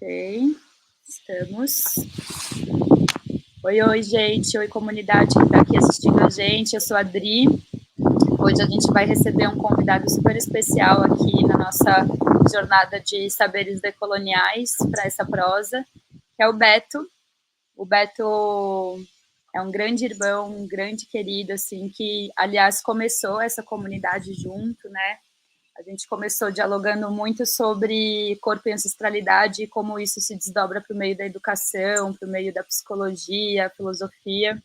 Ok, estamos. Oi, gente. Oi, comunidade que está aqui assistindo a gente. Eu sou a Adri. Hoje a gente vai receber um convidado super especial aqui na nossa jornada de saberes decoloniais para essa prosa, que é o Beto. O Beto é um grande irmão, um grande querido, assim, que, aliás, começou essa comunidade junto, né? A gente começou dialogando muito sobre corpo e ancestralidade e como isso se desdobra para o meio da educação, para o meio da psicologia, filosofia.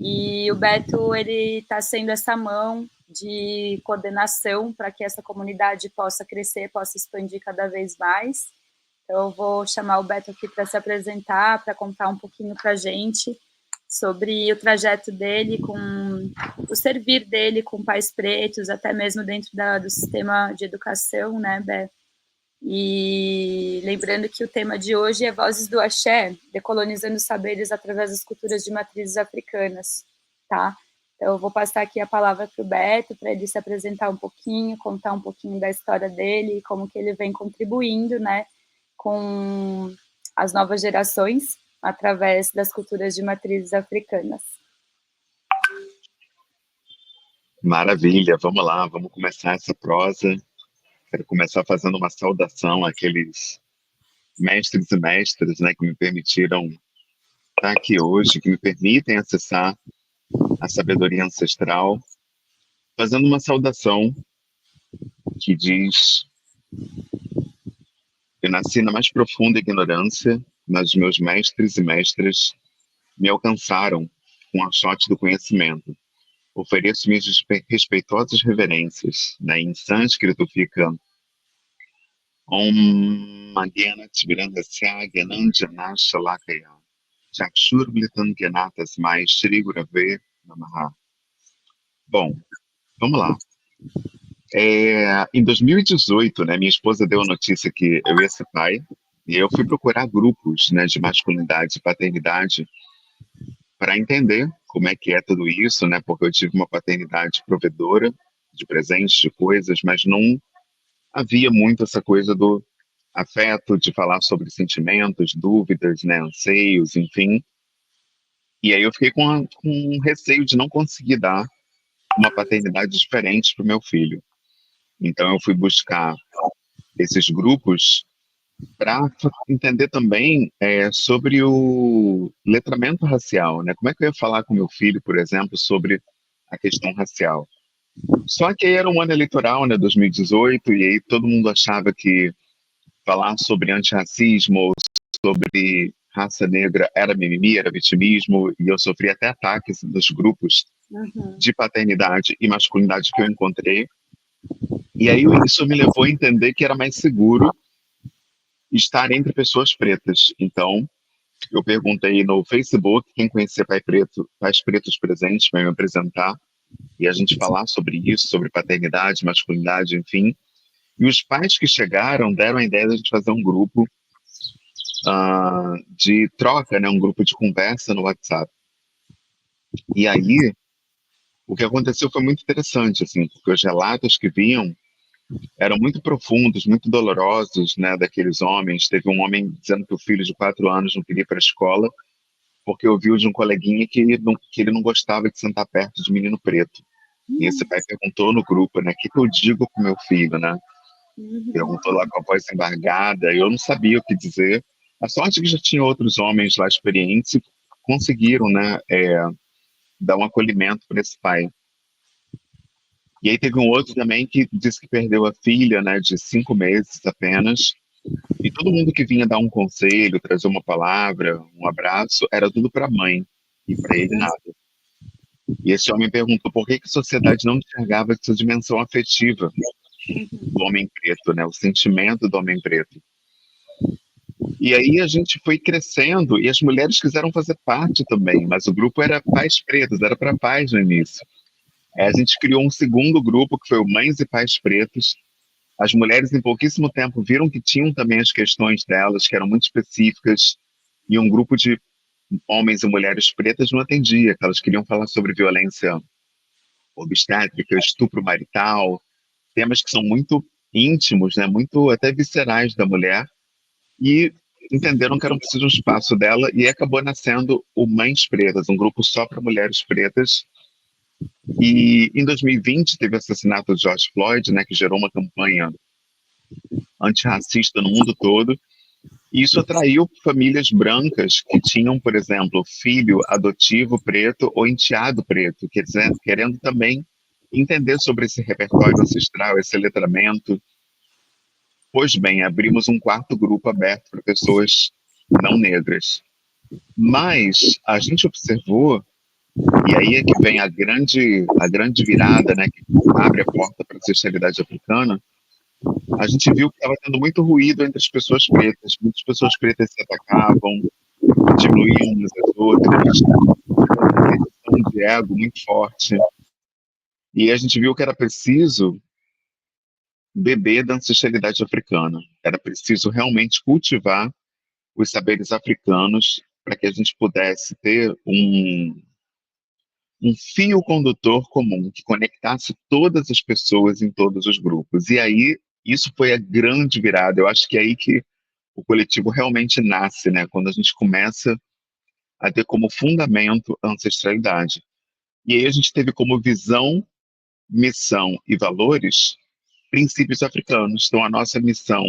E o Beto, ele está sendo essa mão de coordenação para que essa comunidade possa crescer, possa expandir cada vez mais. Então, eu vou chamar o Beto aqui para se apresentar, para contar um pouquinho para a gente sobre o trajeto dele, com o servir dele com pais pretos, até mesmo dentro do sistema de educação, né, Beto? E lembrando que o tema de hoje é Vozes do Axé, decolonizando saberes através das culturas de matrizes africanas, tá? Então, eu vou passar aqui a palavra para o Beto, para ele se apresentar um pouquinho, contar um pouquinho da história dele, como que ele vem contribuindo, né, com as novas gerações através das culturas de matrizes africanas. Maravilha, vamos lá, vamos começar essa prosa. Quero começar fazendo uma saudação àqueles mestres e mestras, né, que me permitiram estar aqui hoje, que me permitem acessar a sabedoria ancestral, fazendo uma saudação que diz: eu nasci na mais profunda ignorância, mas os meus mestres e mestras me alcançaram com a sorte do conhecimento. Ofereço minhas respeitosas reverências. Em sânscrito fica Om Magyana Tivirandasya Gyananjana Shalakaya Chakshurblitan Gyanatasmai Shri Gurave Namaha. Bom, vamos lá. Em 2018, né, minha esposa deu a notícia que eu ia ser pai, e eu fui procurar grupos, né, de masculinidade e paternidade para entender como é que é tudo isso, né, porque eu tive uma paternidade provedora de presentes, de coisas, mas não havia muito essa coisa do afeto, de falar sobre sentimentos, dúvidas, né, anseios, enfim. E aí eu fiquei com receio de não conseguir dar uma paternidade diferente para o meu filho. Então eu fui buscar esses grupos para entender também sobre o letramento racial, né? Como é que eu ia falar com meu filho, por exemplo, sobre a questão racial? Só que aí era um ano eleitoral, né, 2018, e aí todo mundo achava que falar sobre antirracismo ou sobre raça negra era mimimi, era vitimismo, e eu sofri até ataques dos grupos de paternidade e masculinidade que eu encontrei. E aí isso me levou a entender que era mais seguro estar entre pessoas pretas. Então, eu perguntei no Facebook quem conhecia pais pretos presentes para me apresentar e a gente falar sobre isso, sobre paternidade, masculinidade, enfim. E os pais que chegaram deram a ideia de a gente fazer um grupo de troca, né, um grupo de conversa no WhatsApp. E aí, o que aconteceu foi muito interessante, assim, porque os relatos que vinham eram muito profundos, muito dolorosos, né, daqueles homens. Teve um homem dizendo que o filho de 4 anos não queria ir para a escola porque ouviu de um coleguinha que ele não gostava de sentar perto de menino preto. E esse pai perguntou no grupo, né, o que eu digo pro meu filho, né? Perguntou lá com a voz embargada, e eu não sabia o que dizer. A sorte é que já tinha outros homens lá experientes e conseguiram, né, dar um acolhimento para esse pai. E aí teve um outro também que disse que perdeu a filha, né, de 5 meses apenas, e todo mundo que vinha dar um conselho, trazer uma palavra, um abraço, era tudo para a mãe, e para ele nada. E esse homem perguntou por que a sociedade não enxergava essa dimensão afetiva do homem preto, né, o sentimento do homem preto. E aí a gente foi crescendo e as mulheres quiseram fazer parte também, mas o grupo era pais pretos, era para pais no início. A gente criou um segundo grupo, que foi o Mães e Pais Pretos. As mulheres, em pouquíssimo tempo, viram que tinham também as questões delas, que eram muito específicas, e um grupo de homens e mulheres pretas não atendia, que elas queriam falar sobre violência obstétrica, estupro marital, temas que são muito íntimos, né, muito até viscerais da mulher, e entenderam que era preciso um espaço dela e acabou nascendo o Mães Pretas, um grupo só para mulheres pretas. E em 2020 teve o assassinato de George Floyd, né, que gerou uma campanha antirracista no mundo todo. E isso atraiu famílias brancas que tinham, por exemplo, filho adotivo preto ou enteado preto, quer dizer, querendo também entender sobre esse repertório ancestral, esse letramento. Pois bem, abrimos um quarto grupo aberto para pessoas não negras. Mas a gente observou, e aí é que vem a grande virada, né, que abre a porta para a ancestralidade africana. A gente viu que estava tendo muito ruído entre as pessoas pretas. Muitas pessoas pretas se atacavam, diminuíam umas às outras, uma competição de ego muito forte. E a gente viu que era preciso beber da ancestralidade africana. Era preciso realmente cultivar os saberes africanos para que a gente pudesse ter um fio condutor comum que conectasse todas as pessoas em todos os grupos. E aí, isso foi a grande virada. Eu acho que é aí que o coletivo realmente nasce, né? Quando a gente começa a ter como fundamento a ancestralidade. E aí a gente teve como visão, missão e valores princípios africanos. Então a nossa missão,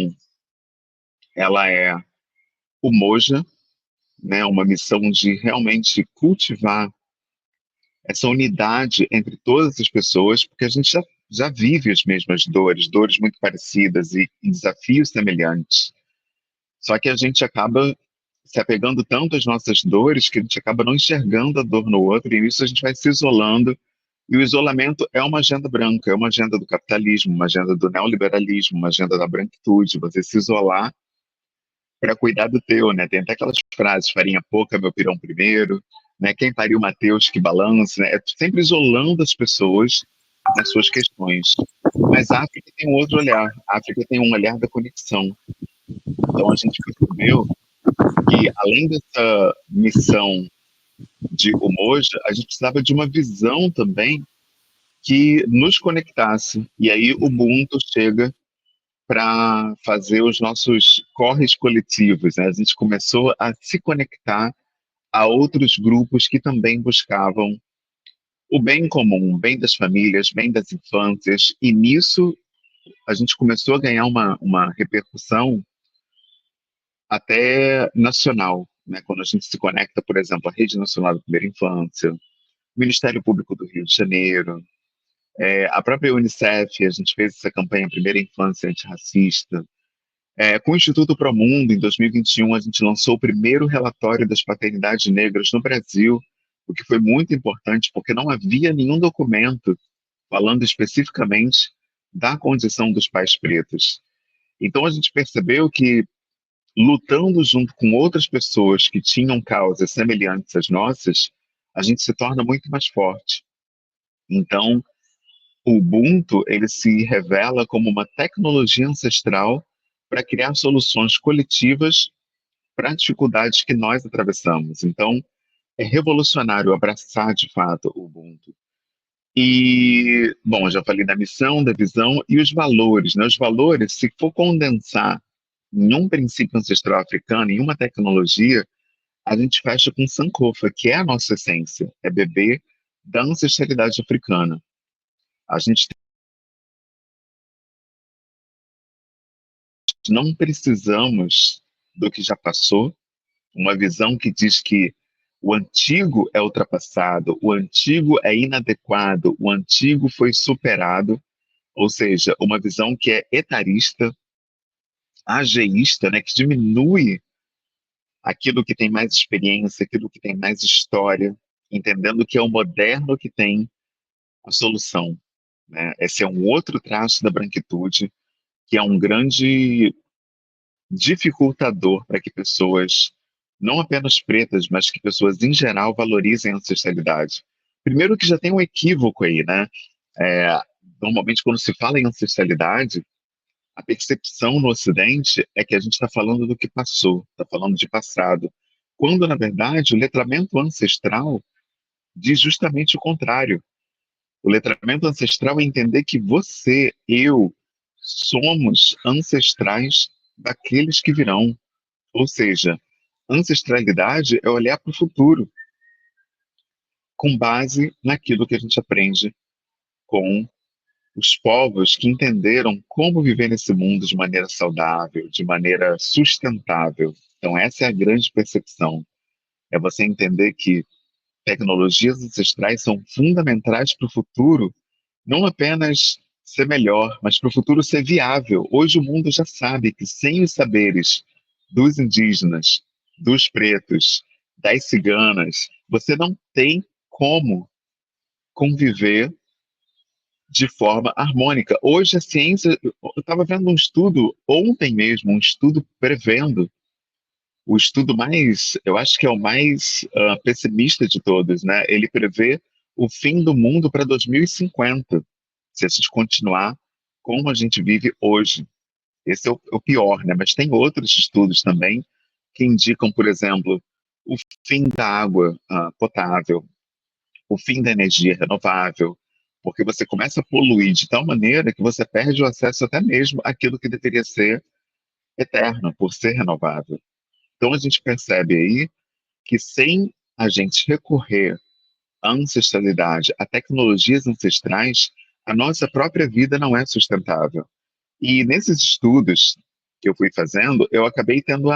ela é o Moja, né? Uma missão de realmente cultivar essa unidade entre todas as pessoas, porque a gente já vive as mesmas dores, dores muito parecidas e desafios semelhantes. Só que a gente acaba se apegando tanto às nossas dores que a gente acaba não enxergando a dor no outro, e isso a gente vai se isolando. E o isolamento é uma agenda branca, é uma agenda do capitalismo, uma agenda do neoliberalismo, uma agenda da branquitude, você se isolar para cuidar do teu, né? Tem até aquelas frases, farinha pouca, meu pirão primeiro, né? Quem pariu Mateus que balance, né? É sempre isolando as pessoas nas suas questões. Mas a África tem um outro olhar, a África tem um olhar da conexão. Então a gente percebeu que, além dessa missão de Umoja, a gente precisava de uma visão também que nos conectasse. E aí o Ubuntu chega para fazer os nossos corres coletivos, né? A gente começou a se conectar a outros grupos que também buscavam o bem comum, o bem das famílias, o bem das infâncias, e nisso a gente começou a ganhar uma repercussão até nacional, né? Quando a gente se conecta, por exemplo, à Rede Nacional da Primeira Infância, o Ministério Público do Rio de Janeiro, a própria Unicef, a gente fez essa campanha Primeira Infância Antirracista. Com o Instituto Promundo, em 2021, a gente lançou o primeiro relatório das paternidades negras no Brasil, o que foi muito importante, porque não havia nenhum documento falando especificamente da condição dos pais pretos. Então, a gente percebeu que, lutando junto com outras pessoas que tinham causas semelhantes às nossas, a gente se torna muito mais forte. Então, o Ubuntu, ele se revela como uma tecnologia ancestral para criar soluções coletivas para dificuldades que nós atravessamos. Então, é revolucionário abraçar de fato o Ubuntu. E, bom, eu já falei da missão, da visão e os valores, né? Os valores, se for condensar em um princípio ancestral africano, em uma tecnologia, a gente fecha com Sankofa, que é a nossa essência, é beber da ancestralidade africana. A gente não precisamos do que já passou, uma visão que diz que o antigo é ultrapassado, o antigo é inadequado, o antigo foi superado, ou seja, uma visão que é etarista, ageísta, né, que diminui aquilo que tem mais experiência, aquilo que tem mais história, entendendo que é o moderno que tem a solução, né? Esse é um outro traço da branquitude, que é um grande dificultador para que pessoas, não apenas pretas, mas que pessoas em geral valorizem a ancestralidade. Primeiro que já tem um equívoco aí, né? É, Normalmente quando se fala em ancestralidade, a percepção no Ocidente é que a gente está falando do que passou, está falando de passado, quando na verdade o letramento ancestral diz justamente o contrário. O letramento ancestral é entender que você, eu, somos ancestrais daqueles que virão. Ou seja, ancestralidade é olhar para o futuro com base naquilo que a gente aprende com os povos que entenderam como viver nesse mundo de maneira saudável, de maneira sustentável. Então, essa é a grande percepção. É você entender que tecnologias ancestrais são fundamentais para o futuro, não apenas ser melhor, mas para o futuro ser viável. Hoje o mundo já sabe que sem os saberes dos indígenas, dos pretos, das ciganas, você não tem como conviver de forma harmônica. Hoje a ciência, eu estava vendo um estudo ontem mesmo, um estudo prevendo o estudo mais, eu acho que é o mais pessimista de todos, né? Ele prevê o fim do mundo para 2050, se a gente continuar como a gente vive hoje. Esse é o pior, né? Mas tem outros estudos também que indicam, por exemplo, o fim da água potável, o fim da energia renovável, porque você começa a poluir de tal maneira que você perde o acesso até mesmo àquilo que deveria ser eterno, por ser renovável. Então a gente percebe aí que sem a gente recorrer à ancestralidade, a tecnologias ancestrais, a nossa própria vida não é sustentável. E nesses estudos que eu fui fazendo, eu acabei tendo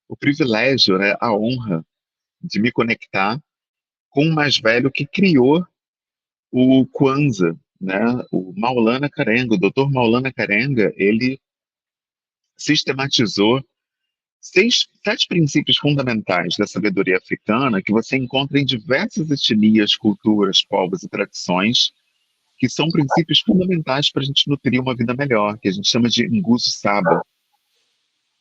o privilégio, né, a honra de me conectar com o mais velho que criou o Kwanzaa, né? O Maulana Karenga, o Dr. Maulana Karenga, ele sistematizou sete princípios fundamentais da sabedoria africana que você encontra em diversas etnias, culturas, povos e tradições, que são princípios fundamentais para a gente nutrir uma vida melhor, que a gente chama de Nguzo Saba.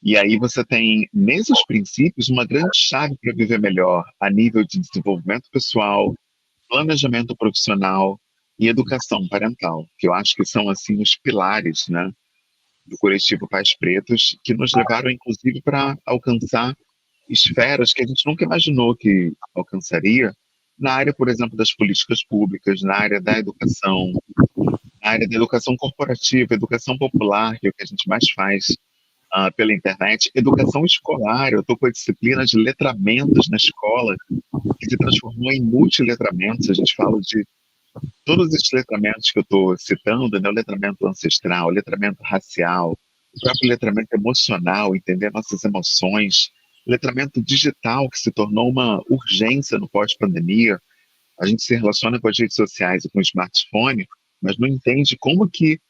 E aí você tem, nesses princípios, uma grande chave para viver melhor a nível de desenvolvimento pessoal, planejamento profissional e educação parental, que eu acho que são assim os pilares, né, do coletivo Pais Pretos, que nos levaram inclusive para alcançar esferas que a gente nunca imaginou que alcançaria na área, por exemplo, das políticas públicas, na área da educação, na área da educação corporativa, educação popular, que é o que a gente mais faz pela internet, educação escolar. Eu estou com a disciplina de letramentos na escola, que se transformou em multiletramentos. A gente fala de todos esses letramentos que eu estou citando, né? O letramento ancestral, o letramento racial, o próprio letramento emocional, entender nossas emoções, letramento digital, que se tornou uma urgência no pós-pandemia. A gente se relaciona com as redes sociais e com o smartphone, mas não entende como que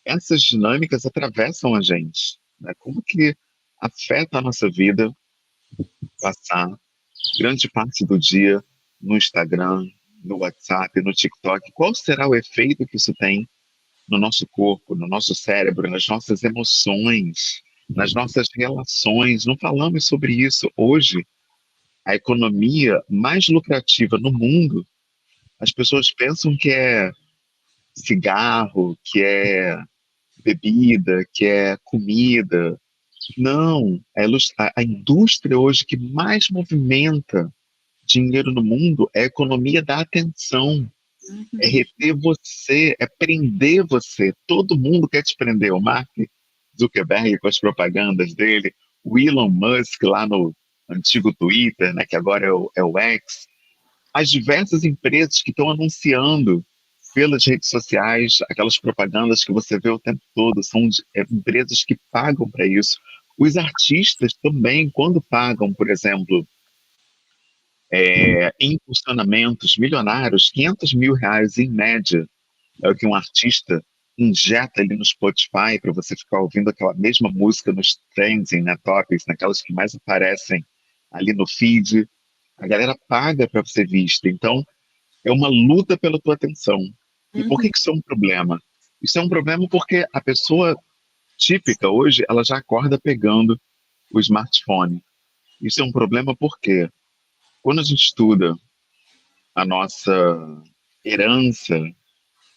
essas dinâmicas atravessam a gente, né? Como que afeta a nossa vida passar grande parte do dia no Instagram, no WhatsApp, no TikTok. Qual será o efeito que isso tem no nosso corpo, no nosso cérebro, nas nossas emoções, nas nossas relações? Não falamos sobre isso. Hoje, a economia mais lucrativa no mundo, as pessoas pensam que é cigarro, que é bebida, que é comida. Não, a indústria hoje que mais movimenta dinheiro no mundo é a economia da atenção, é Uhum. reter você, é prender você. Todo mundo quer te prender. O Mark Zuckerberg com as propagandas dele, o Elon Musk lá no antigo Twitter, né, que agora é o X, as diversas empresas que estão anunciando pelas redes sociais, aquelas propagandas que você vê o tempo todo, são empresas que pagam para isso. Os artistas também, quando pagam, por exemplo, impulsionamentos milionários, R$ 500 mil em média, é o que um artista injeta ali no Spotify para você ficar ouvindo aquela mesma música nos trending, né, topics, naquelas que mais aparecem ali no feed. A galera paga para ser vista. Então, é uma luta pela tua atenção. E por que Uhum. que isso é um problema? Isso é um problema porque a pessoa típica hoje, ela já acorda pegando o smartphone. Isso é um problema porque quando a gente estuda a nossa herança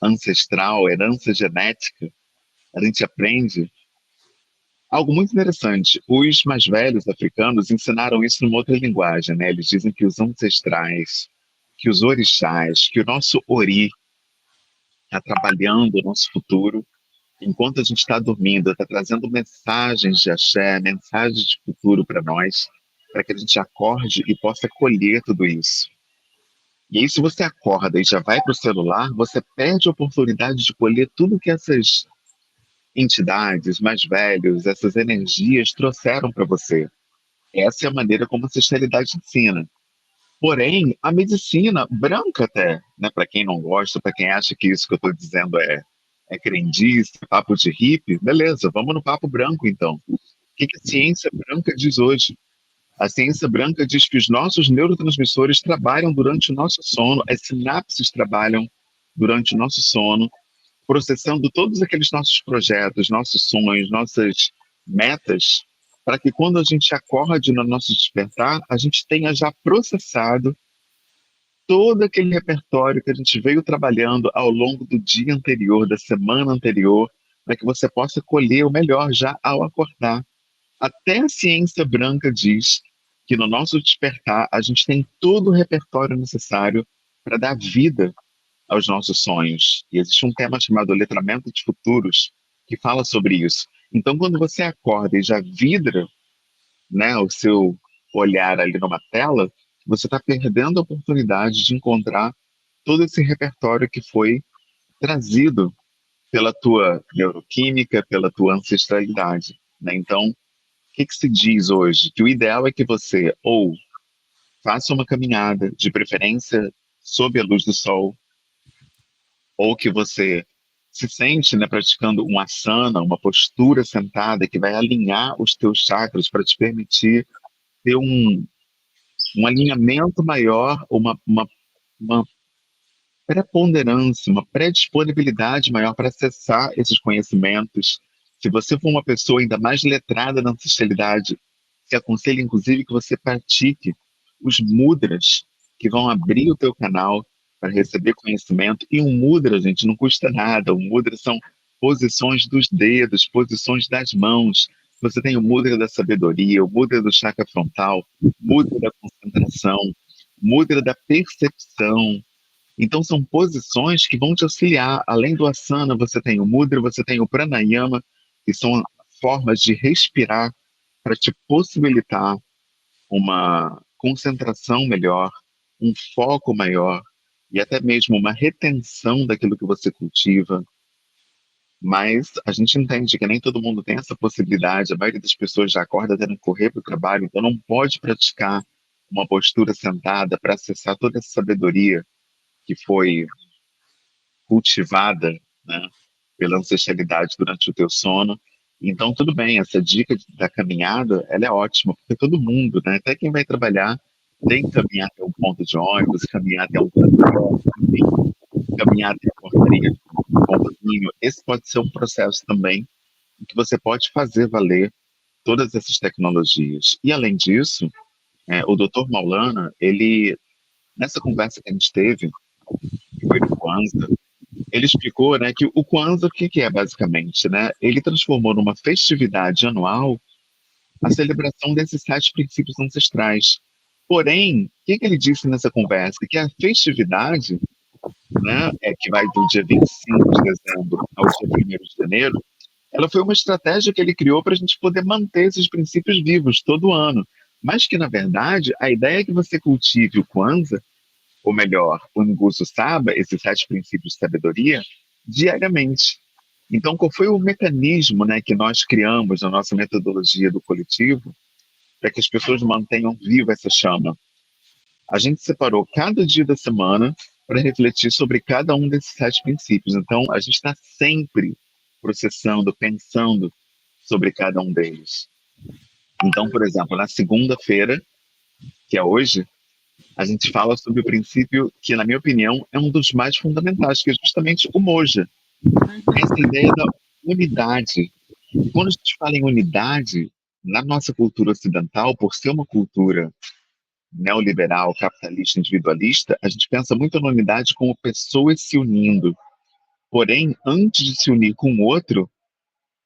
ancestral, herança genética, a gente aprende algo muito interessante. Os mais velhos africanos ensinaram isso numa outra linguagem, né? Eles dizem que os ancestrais, que os orixás, que o nosso ori está trabalhando o nosso futuro enquanto a gente está dormindo, está trazendo mensagens de axé, mensagens de futuro para nós, para que a gente acorde e possa colher tudo isso. E aí, se você acorda e já vai para o celular, você perde a oportunidade de colher tudo que essas entidades mais velhos, essas energias trouxeram para você. Essa é a maneira como a ancestralidade ensina. Porém, a medicina branca até, né, para quem não gosta, para quem acha que isso que eu estou dizendo é crendice, papo de hippie, beleza, vamos no papo branco então. O que que a ciência branca diz hoje? A ciência branca diz que os nossos neurotransmissores trabalham durante o nosso sono, as sinapses trabalham durante o nosso sono, processando todos aqueles nossos projetos, nossos sonhos, nossas metas, para que quando a gente acorde no nosso despertar, a gente tenha já processado todo aquele repertório que a gente veio trabalhando ao longo do dia anterior, da semana anterior, para que você possa colher o melhor já ao acordar. Até a ciência branca diz que no nosso despertar a gente tem todo o repertório necessário para dar vida aos nossos sonhos. E existe um tema chamado letramento de futuros que fala sobre isso. Então, quando você acorda e já vidra, né, o seu olhar ali numa tela, você está perdendo a oportunidade de encontrar todo esse repertório que foi trazido pela tua neuroquímica, pela tua ancestralidade, né? Então, o que que se diz hoje? Que o ideal é que você ou faça uma caminhada, de preferência sob a luz do sol, ou que você se sente, né, praticando um asana, uma postura sentada que vai alinhar os teus chakras para te permitir ter um alinhamento maior, uma preponderância, uma predisponibilidade maior para acessar esses conhecimentos. Se você for uma pessoa ainda mais letrada na ancestralidade, se aconselho inclusive que você pratique os mudras que vão abrir o teu canal para receber conhecimento. E um mudra, gente, não custa nada. O mudra são posições dos dedos, posições das mãos. Você tem o mudra da sabedoria, o mudra do chakra frontal, mudra da concentração, mudra da percepção. Então, são posições que vão te auxiliar. Além do asana, você tem o mudra, você tem o pranayama, que são formas de respirar para te possibilitar uma concentração melhor, um foco maior e até mesmo uma retenção daquilo que você cultiva. Mas a gente entende que nem todo mundo tem essa possibilidade. A maioria das pessoas já acorda tendo que correr para o trabalho, então não pode praticar uma postura sentada para acessar toda essa sabedoria que foi cultivada, né, pela ancestralidade durante o teu sono. Então, tudo bem, essa dica da caminhada, ela é ótima, porque todo mundo, né, até quem vai trabalhar, tem que caminhar até um ponto de ônibus, caminhar até um transporte, enfim, caminhar até a portaria do condomínio. Esse pode ser um processo também em que você pode fazer valer todas essas tecnologias. E, além disso, o Dr. Maulana, ele, nessa conversa que a gente teve, que foi no Kwanzaa, ele explicou, né, que o Kwanzaa, o que que é basicamente, né? Ele transformou numa festividade anual a celebração desses 7 princípios ancestrais. Porém, o que que ele disse nessa conversa? Que a festividade, né, que vai do dia 25 de dezembro ao dia 1º de janeiro, ela foi uma estratégia que ele criou para a gente poder manter esses princípios vivos todo ano. Mas que, na verdade, a ideia é que você cultive o Kwanzaa, ou melhor, o Nguzo Saba, esses 7 princípios de sabedoria, diariamente. Então, qual foi o mecanismo, né, que nós criamos na nossa metodologia do coletivo para que as pessoas mantenham viva essa chama? A gente separou cada dia da semana para refletir sobre cada um desses 7 princípios. Então, a gente está sempre processando, pensando sobre cada um deles. Então, por exemplo, na segunda-feira, que é hoje, a gente fala sobre o princípio que, na minha opinião, é um dos mais fundamentais, que é justamente o Moja. Essa ideia da unidade. E quando a gente fala em unidade, na nossa cultura ocidental, por ser uma cultura neoliberal, capitalista, individualista, a gente pensa muito na unidade como pessoas se unindo. Porém, antes de se unir com o outro,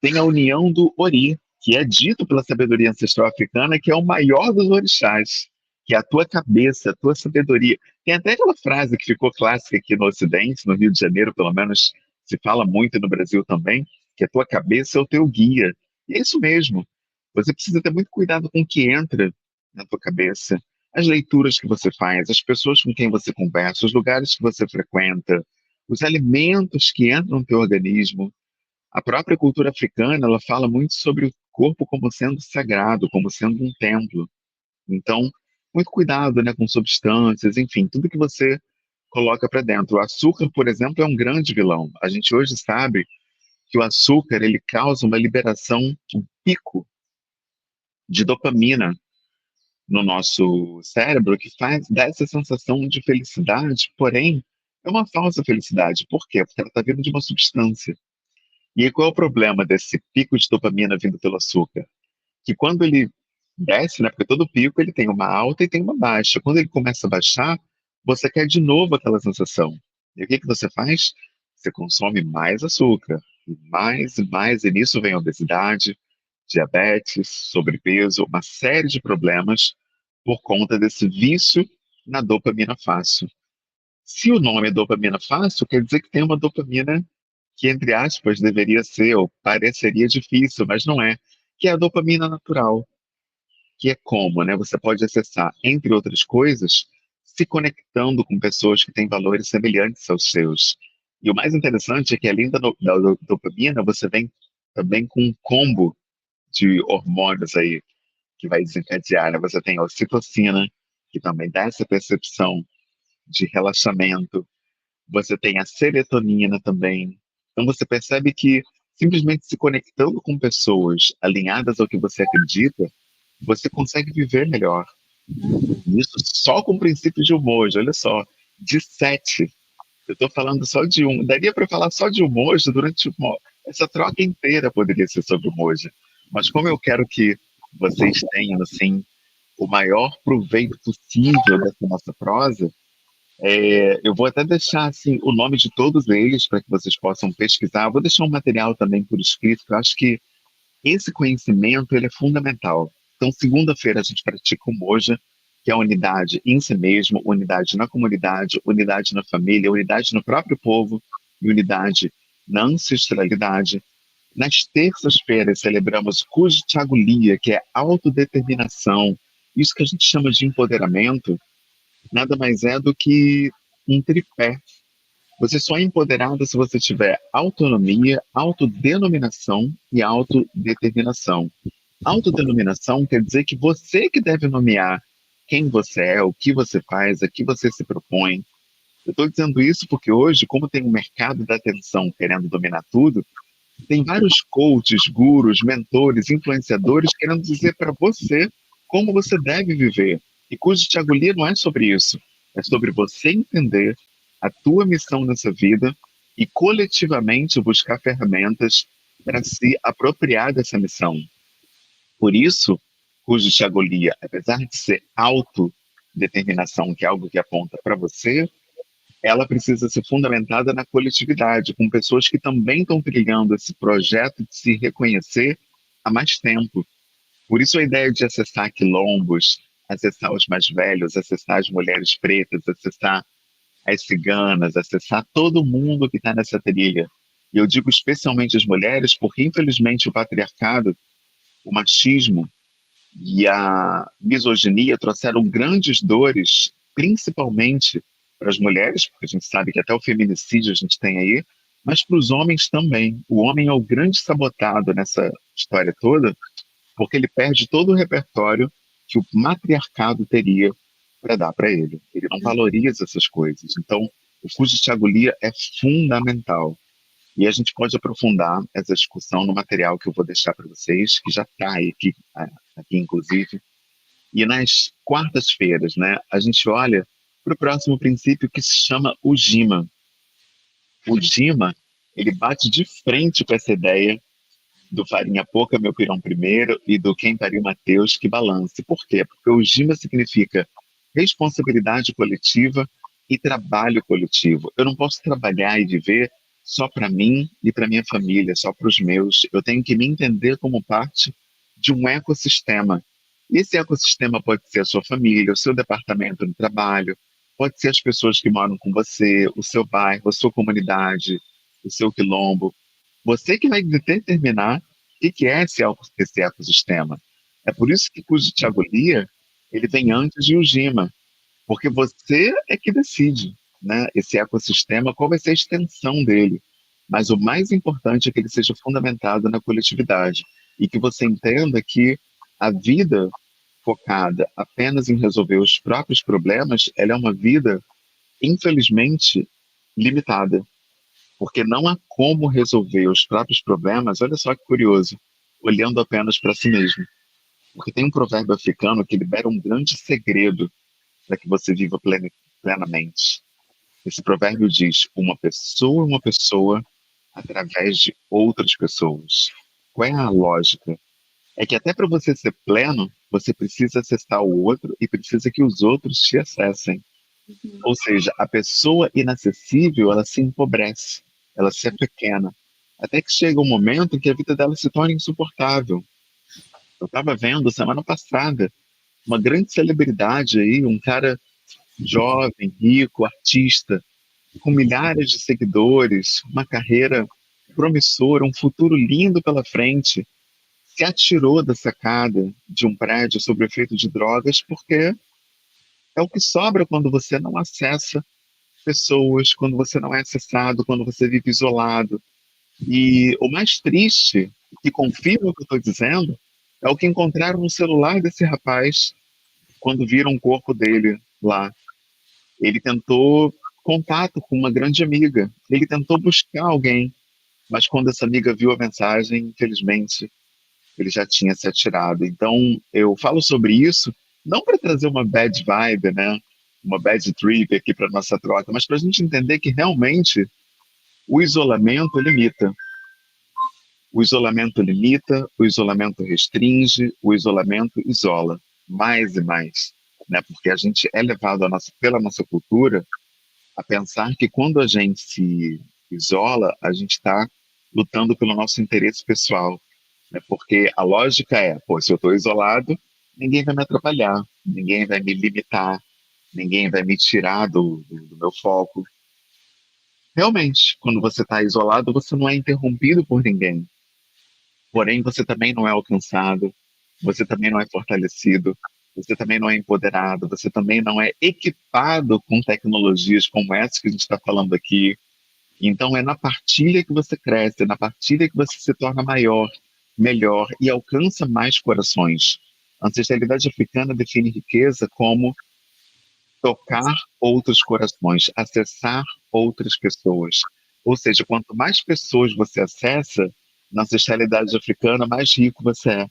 tem a união do Ori, que é dito pela sabedoria ancestral africana que é o maior dos orixás, que é a tua cabeça, a tua sabedoria. Tem até aquela frase que ficou clássica aqui no Ocidente, no Rio de Janeiro, pelo menos se fala muito e no Brasil também, que a tua cabeça é o teu guia. E é isso mesmo. Você precisa ter muito cuidado com o que entra na tua cabeça, as leituras que você faz, as pessoas com quem você conversa, os lugares que você frequenta, os alimentos que entram no teu organismo. A própria cultura africana, ela fala muito sobre o corpo como sendo sagrado, como sendo um templo. Então, muito cuidado, né, com substâncias, enfim, tudo que você coloca para dentro. O açúcar, por exemplo, é um grande vilão. A gente hoje sabe que o açúcar ele causa uma liberação, um pico de dopamina no nosso cérebro que faz dá essa sensação de felicidade, porém é uma falsa felicidade. Por quê? Porque ela está vindo de uma substância. E aí, qual é o problema desse pico de dopamina vindo pelo açúcar? Que quando ele desce, né, porque todo pico ele tem uma alta e tem uma baixa. Quando ele começa a baixar, você quer de novo aquela sensação. E o que que você faz? Você consome mais açúcar, e mais, e nisso vem a obesidade, diabetes, sobrepeso, uma série de problemas por conta desse vício na dopamina fácil. Se o nome é dopamina fácil, quer dizer que tem uma dopamina que, entre aspas, deveria ser ou pareceria difícil, mas não é, que é a dopamina natural, que é como, né? Você pode acessar, entre outras coisas, se conectando com pessoas que têm valores semelhantes aos seus. E o mais interessante é que, além da dopamina, você vem também com um combo de hormônios aí que vai desencadear, né? Você tem a ocitocina, que também dá essa percepção de relaxamento. Você tem a serotonina também. Então você percebe que simplesmente se conectando com pessoas alinhadas ao que você acredita, você consegue viver melhor. Isso só com o princípio de Umoja, olha só, de 7. Eu estou falando só de um. Daria para falar só de Umoja durante essa troca inteira poderia ser sobre Umoja. Mas como eu quero que vocês tenham assim o maior proveito possível dessa nossa prosa, eu vou até deixar assim, o nome de todos eles para que vocês possam pesquisar. Vou deixar um material também por escrito, que eu acho que esse conhecimento ele é fundamental. Então, segunda-feira a gente pratica o Moja, que é a unidade em si mesmo, unidade na comunidade, unidade na família, unidade no próprio povo e unidade na ancestralidade. Nas terças-feiras celebramos Kujityagulia, que é autodeterminação. Isso que a gente chama de empoderamento, nada mais é do que um tripé. Você só é empoderado se você tiver autonomia, autodenominação e autodeterminação. Autodenominação quer dizer que você que deve nomear quem você é, o que você faz, a que você se propõe. Eu estou dizendo isso porque hoje, como tem um mercado da atenção querendo dominar tudo, tem vários coaches, gurus, mentores, influenciadores querendo dizer para você como você deve viver. E Curso de Tiagolia não é sobre isso. É sobre você entender a tua missão nessa vida e coletivamente buscar ferramentas para se apropriar dessa missão. Por isso, Curso de Tiagolia, apesar de ser autodeterminação, que é algo que aponta para você, ela precisa ser fundamentada na coletividade, com pessoas que também estão trilhando esse projeto de se reconhecer há mais tempo. Por isso a ideia de acessar quilombos, acessar os mais velhos, acessar as mulheres pretas, acessar as ciganas, acessar todo mundo que está nessa trilha. E eu digo especialmente as mulheres, porque infelizmente o patriarcado, o machismo e a misoginia trouxeram grandes dores, principalmente para as mulheres, porque a gente sabe que até o feminicídio a gente tem aí, mas para os homens também. O homem é o grande sabotado nessa história toda, porque ele perde todo o repertório que o matriarcado teria para dar para ele. Ele não valoriza essas coisas. Então, o curso de Thiago Lia é fundamental. E a gente pode aprofundar essa discussão no material que eu vou deixar para vocês, que já está aqui, inclusive. E nas quartas-feiras, né, a gente olha para o próximo princípio que se chama o Jima. O Jima, ele bate de frente com essa ideia do farinha pouca, meu pirão primeiro, e do quem pariu Mateus, que balance. Por quê? Porque o Jima significa responsabilidade coletiva e trabalho coletivo. Eu não posso trabalhar e viver só para mim e para minha família, só para os meus. Eu tenho que me entender como parte de um ecossistema. E esse ecossistema pode ser a sua família, o seu departamento no trabalho, pode ser as pessoas que moram com você, o seu bairro, a sua comunidade, o seu quilombo. Você que vai determinar o que é esse ecossistema. É por isso que o curso de Thiago Lia, ele vem antes de Ujima, porque você é que decide, né, esse ecossistema, qual vai ser a extensão dele. Mas o mais importante é que ele seja fundamentado na coletividade e que você entenda que a vida focada apenas em resolver os próprios problemas, ela é uma vida, infelizmente, limitada, porque não há como resolver os próprios problemas, olha só que curioso, olhando apenas para si mesmo. Porque tem um provérbio africano que libera um grande segredo para que você viva plenamente. Esse provérbio diz: uma pessoa através de outras pessoas. Qual é a lógica? É que até para você ser pleno, você precisa acessar o outro e precisa que os outros te acessem. Ou seja, a pessoa inacessível, ela se empobrece, ela se pequena, até que chega um momento em que a vida dela se torna insuportável. Eu estava vendo semana passada uma grande celebridade aí, um cara jovem, rico, artista, com milhares de seguidores, uma carreira promissora, um futuro lindo pela frente, se atirou da sacada de um prédio sob o efeito de drogas porque é o que sobra quando você não acessa pessoas, quando você não é acessado, quando você vive isolado. E o mais triste, que confirma o que eu estou dizendo, é o que encontraram no celular desse rapaz quando viram o corpo dele lá. Ele tentou contato com uma grande amiga, ele tentou buscar alguém, mas quando essa amiga viu a mensagem, infelizmente, ele já tinha se atirado. Então, eu falo sobre isso não para trazer uma bad vibe, né? Uma bad trip aqui para nossa troca, mas para a gente entender que realmente o isolamento limita. O isolamento limita, o isolamento restringe, o isolamento isola mais e mais, né? Porque a gente é levado pela nossa cultura a pensar que quando a gente se isola, a gente está lutando pelo nosso interesse pessoal, né? Porque a lógica é, pô, se eu estou isolado, ninguém vai me atrapalhar, ninguém vai me limitar, ninguém vai me tirar do meu foco. Realmente, quando você está isolado, você não é interrompido por ninguém. Porém, você também não é alcançado, você também não é fortalecido, você também não é empoderado, você também não é equipado com tecnologias como essa que a gente está falando aqui. Então, é na partilha que você cresce, é na partilha que você se torna maior, melhor e alcança mais corações. A ancestralidade africana define riqueza como tocar outros corações, acessar outras pessoas. Ou seja, quanto mais pessoas você acessa na ancestralidade africana, mais rico você é.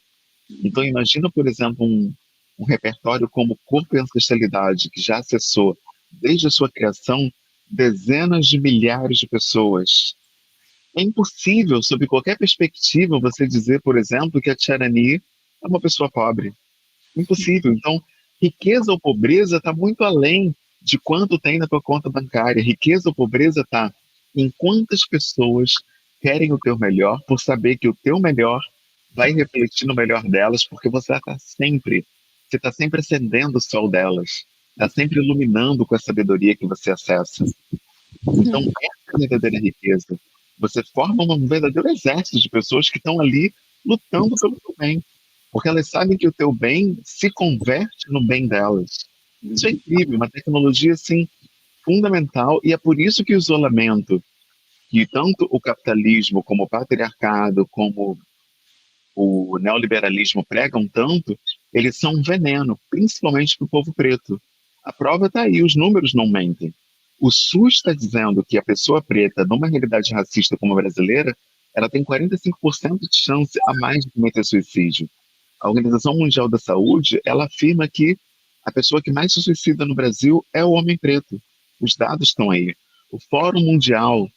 Então, imagina, por exemplo, um repertório como Corpo e Ancestralidade, que já acessou, desde a sua criação, dezenas de milhares de pessoas. É impossível, sob qualquer perspectiva, você dizer, por exemplo, que a Tcharani é uma pessoa pobre. Impossível. Então, riqueza ou pobreza está muito além de quanto tem na tua conta bancária. Riqueza ou pobreza está em quantas pessoas querem o teu melhor por saber que o teu melhor vai refletir no melhor delas, porque você está sempre acendendo o sol delas, está sempre iluminando com a sabedoria que você acessa. Então, essa é a verdadeira riqueza. Você forma um verdadeiro exército de pessoas que estão ali lutando pelo teu bem, porque elas sabem que o teu bem se converte no bem delas. Isso é incrível, uma tecnologia assim fundamental, e é por isso que o isolamento, que tanto o capitalismo como o patriarcado, como o neoliberalismo pregam tanto, eles são um veneno, principalmente para o povo preto. A prova está aí, os números não mentem. O SUS está dizendo que a pessoa preta, numa realidade racista como a brasileira, ela tem 45% de chance a mais de cometer suicídio. A Organização Mundial da Saúde, ela afirma que a pessoa que mais se suicida no Brasil é o homem preto. Os dados estão aí. O Fórum Mundial,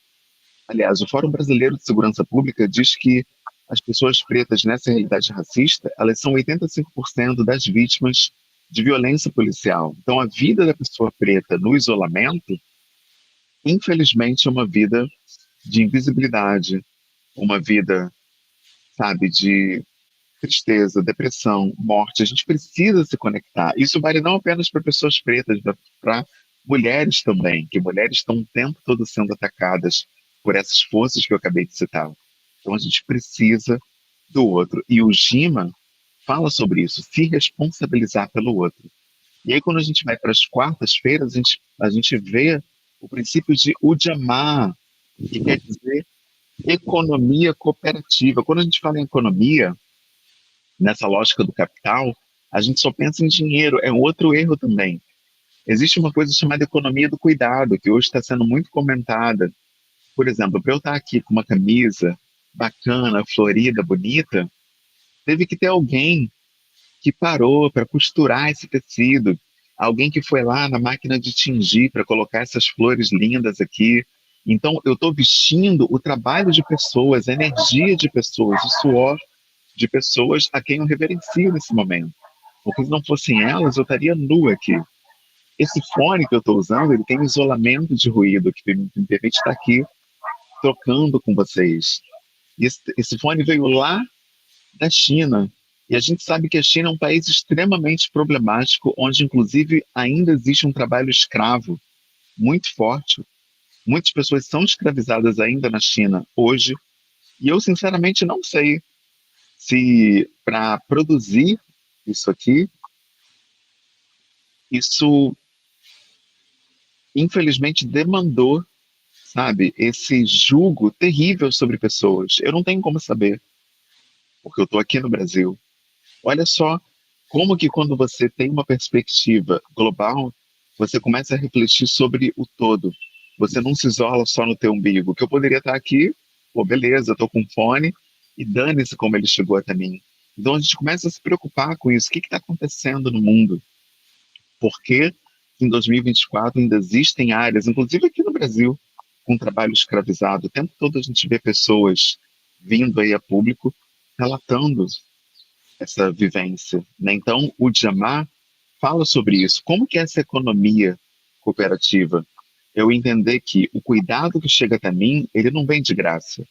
aliás, o Fórum Brasileiro de Segurança Pública diz que as pessoas pretas nessa realidade racista, elas são 85% das vítimas de violência policial. Então, a vida da pessoa preta no isolamento, infelizmente, é uma vida de invisibilidade, uma vida, sabe, de tristeza, depressão, morte. A gente precisa se conectar. Isso vale não apenas para pessoas pretas, para mulheres também, que mulheres estão o tempo todo sendo atacadas por essas forças que eu acabei de citar. Então a gente precisa do outro. E o Jima fala sobre isso, se responsabilizar pelo outro. E aí, quando a gente vai para as quartas-feiras, a gente vê o princípio de Ujamaa, que quer dizer economia cooperativa. Quando a gente fala em economia, nessa lógica do capital, a gente só pensa em dinheiro. É outro erro também. Existe uma coisa chamada economia do cuidado, que hoje está sendo muito comentada. Por exemplo, para eu estar aqui com uma camisa bacana, florida, bonita, teve que ter alguém que parou para costurar esse tecido, alguém que foi lá na máquina de tingir para colocar essas flores lindas aqui. Então, eu estou vestindo o trabalho de pessoas, a energia de pessoas, o suor de pessoas a quem eu reverencio nesse momento. Porque se não fossem elas, eu estaria nu aqui. Esse fone que eu estou usando, ele tem um isolamento de ruído que me permite estar aqui trocando com vocês. E esse fone veio lá da China. E a gente sabe que a China é um país extremamente problemático, onde inclusive ainda existe um trabalho escravo muito forte. Muitas pessoas são escravizadas ainda na China hoje. E eu sinceramente não sei se para produzir isso aqui, isso infelizmente demandou, sabe, esse jugo terrível sobre pessoas. Eu não tenho como saber, porque eu estou aqui no Brasil. Olha só como que quando você tem uma perspectiva global, você começa a refletir sobre o todo. Você não se isola só no teu umbigo, que eu poderia estar aqui, pô, beleza, estou com fone, e dane-se como ele chegou até mim. Então a gente começa a se preocupar com isso. O que está acontecendo no mundo? Por que em 2024 ainda existem áreas, inclusive aqui no Brasil, com trabalho escravizado? O tempo todo a gente vê pessoas vindo aí a público relatando essa vivência, né? Então, o Djamar fala sobre isso. Como que é essa economia cooperativa? Eu entender que o cuidado que chega até mim, ele não vem de graça.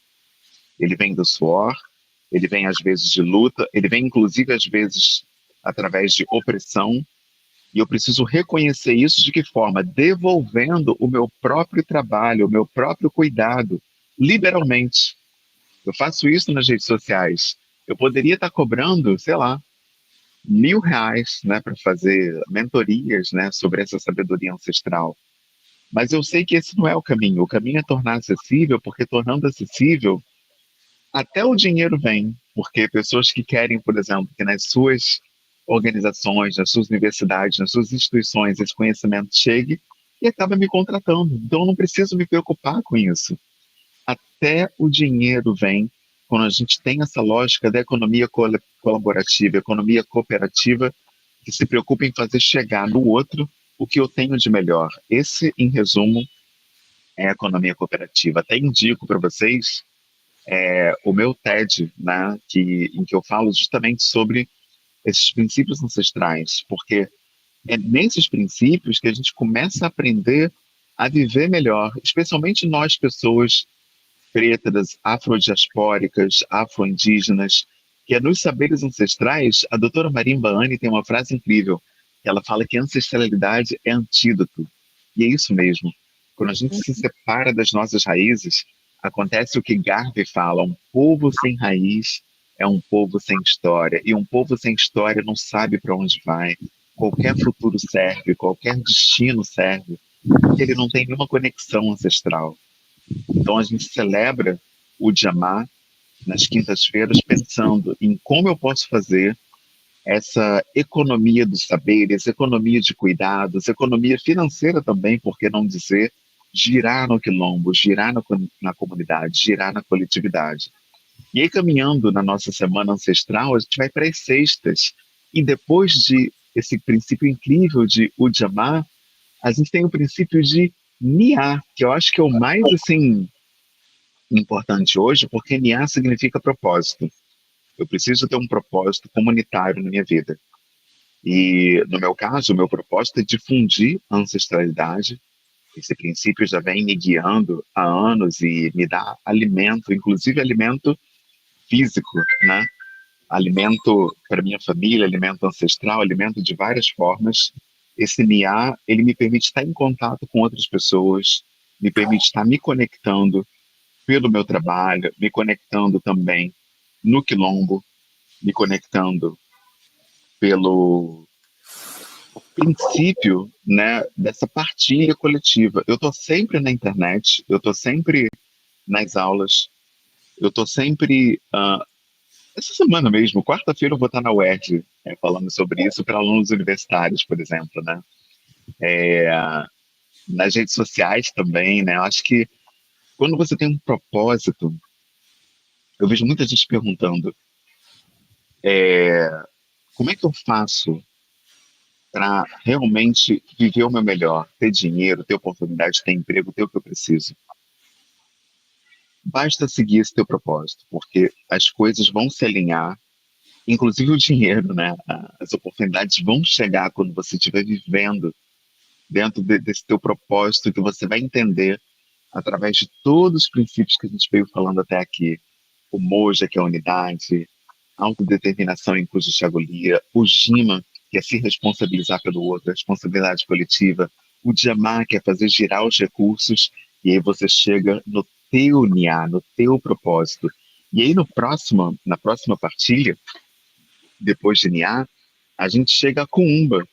Ele vem do suor, ele vem às vezes de luta, ele vem inclusive às vezes através de opressão, e eu preciso reconhecer isso de que forma? Devolvendo o meu próprio trabalho, o meu próprio cuidado, liberalmente. Eu faço isso nas redes sociais. Eu poderia estar cobrando, sei lá, R$ 1.000, né, para fazer mentorias, né, sobre essa sabedoria ancestral. Mas eu sei que esse não é o caminho. O caminho é tornar acessível, porque tornando acessível, até o dinheiro vem. Porque pessoas que querem, por exemplo, que nas suas organizações, nas suas universidades, nas suas instituições, esse conhecimento chegue e acaba me contratando. Então eu não preciso me preocupar com isso. Até o dinheiro vem quando a gente tem essa lógica da economia colaborativa, economia cooperativa, que se preocupa em fazer chegar no outro o que eu tenho de melhor. Esse, em resumo, é a economia cooperativa. Até indico para vocês o meu TED, né, em que eu falo justamente sobre esses princípios ancestrais, porque é nesses princípios que a gente começa a aprender a viver melhor, especialmente nós, pessoas pretas, afrodiaspóricas, afro-indígenas, que é nos saberes ancestrais. A doutora Marimba Ani tem uma frase incrível, que ela fala que ancestralidade é antídoto. E é isso mesmo. Quando a gente se separa das nossas raízes, acontece o que Garvey fala: um povo sem raiz é um povo sem história. E um povo sem história não sabe para onde vai. Qualquer futuro serve, qualquer destino serve, porque ele não tem nenhuma conexão ancestral. Então a gente celebra o Djamá nas quintas-feiras pensando em como eu posso fazer essa economia dos saberes, economia de cuidados, economia financeira também, por que não dizer, girar no quilombo, girar na comunidade, girar na coletividade. E aí, caminhando na nossa semana ancestral, a gente vai para as sextas. E depois de esse princípio incrível de Ujamaa, a gente tem o princípio de Niá, que eu acho que é o mais assim importante hoje, porque Niá significa propósito. Eu preciso ter um propósito comunitário na minha vida. E, no meu caso, o meu propósito é difundir a ancestralidade. Esse princípio já vem me guiando há anos e me dá alimento, inclusive alimento físico, né? Alimento para minha família, alimento ancestral, alimento de várias formas. Esse Niá, ele me permite estar em contato com outras pessoas, me permite estar me conectando, pelo meu trabalho, me conectando também no quilombo, me conectando pelo princípio, né, dessa partilha coletiva. Eu estou sempre na internet, eu estou sempre nas aulas, eu estou sempre. Essa semana mesmo, quarta-feira, eu vou estar na UERJ, falando sobre isso para alunos universitários, por exemplo, né? Nas redes sociais também, né? Eu acho que quando você tem um propósito, eu vejo muita gente perguntando como é que eu faço para realmente viver o meu melhor, ter dinheiro, ter oportunidade, ter emprego, ter o que eu preciso. Basta seguir esse teu propósito, porque as coisas vão se alinhar, inclusive o dinheiro, né? As oportunidades vão chegar quando você estiver vivendo dentro desse teu propósito, que você vai entender através de todos os princípios que a gente veio falando até aqui. O Moja, que é a unidade, a autodeterminação em cujo Chagolia, o Jima, que é se responsabilizar pelo outro, a responsabilidade coletiva, o Djamá, que é fazer girar os recursos, e aí você chega no teu Niá, no teu propósito. E aí na próxima partilha, depois de Niá, a gente chega a Kuumba,